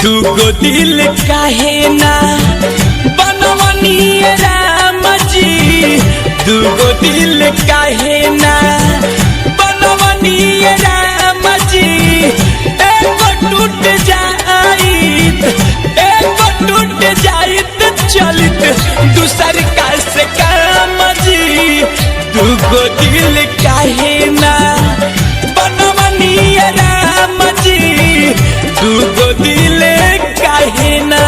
दुगो दिल काहे ना बनवनी राम जी, दुगो दिल काहे ना बनवनी राम जी। एगो टूट जाइत चलित दूसर का से काम जी। दुगो दिल काहे ना बनवनी राम जी, दुगो दिल काहे ना।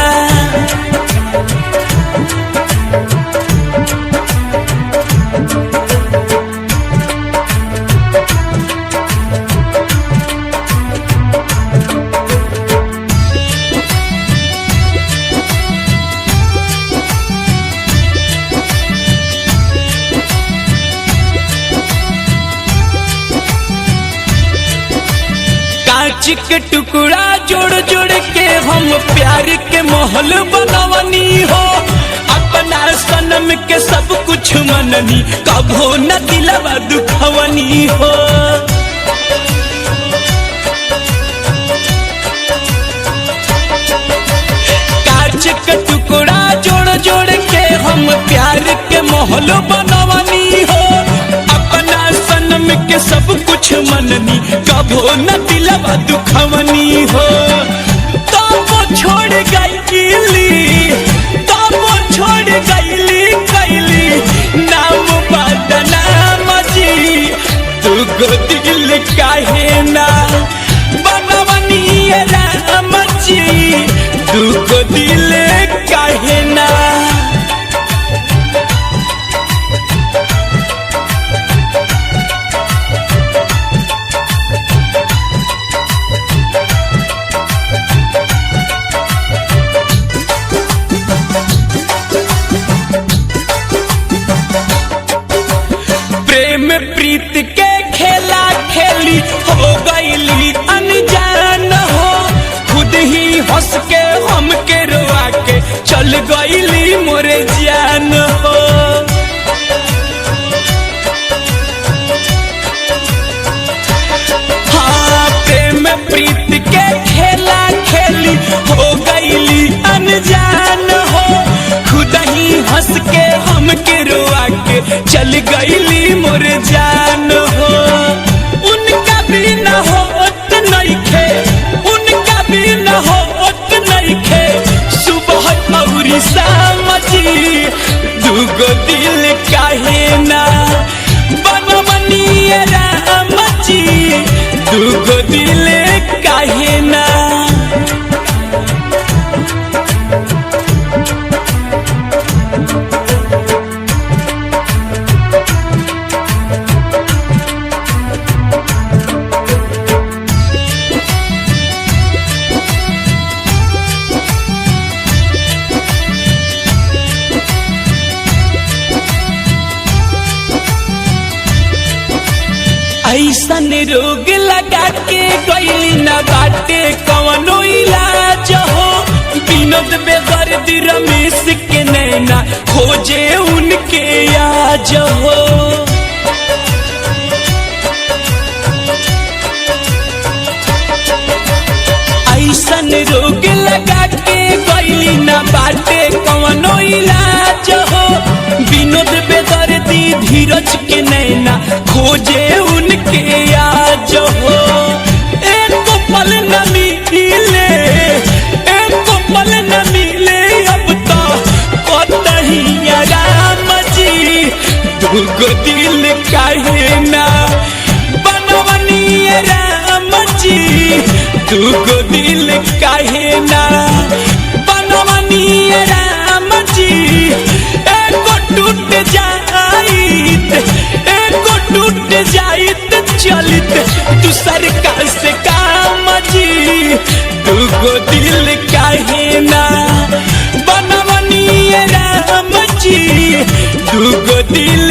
कांच के टुकड़ा जोड़ जोड़ के हम प्यार के महल बनवनी हो। अपना सनम के सब कुछ मननी, कभो न दिलवा दुखवनी हो। कांच के टुकड़ा जोड़ जोड़ के हम प्यार के महल बनवनी हो। अपना सनम के सब कुछ मननी, कभो न दिलवा दुखवनी हो। तो वो छोड़ गईली, तो वो छोड़ गईली नाम बदनाम जी। दुगो दिल काहे ना बनवनी राम जी, दुगो दिल काहे ना। प्रेम प्रीत के खेला खेली हो गईली अनजान हो। खुद ही हंस के हमके रोआ के चल गईली मोरे जान हो। हाँ, प्रेम प्रीत के खेला खेली हो गईली अनजान हो। खुद ही हंस के हमके रोआ के चल गईली मोर जान हो। उनका भी न होत नइखे, उनका भी न होत नइखे सुबह और शाम जी। दुगो दिल काहे ना बनवनी राम जी, दुगो दिल काहे ना। ऐसन रोग लगा के गईली न बाटे कवनो इलाज हो। विनोद बेदर्दी रमेश के नैना खोजे उनके आज हो। ऐसन रोग लगा के गईली न बाटे कवनो इलाज हो। विनोद बेदर्दी धीरज के नैना खोजे उनके आज हो। एक पल न मिले, एक पल न मिले अब तो कतही राम जी। दुगो दिल काहे ना बनवनी राम जी, दुगो दिल काहे ना बनवनी राम जी। एगो टूट जाइत, एगो टूट जाइत चलित दूसर का से काम जी। काहे ना बनवनी राम जी दुगो दिल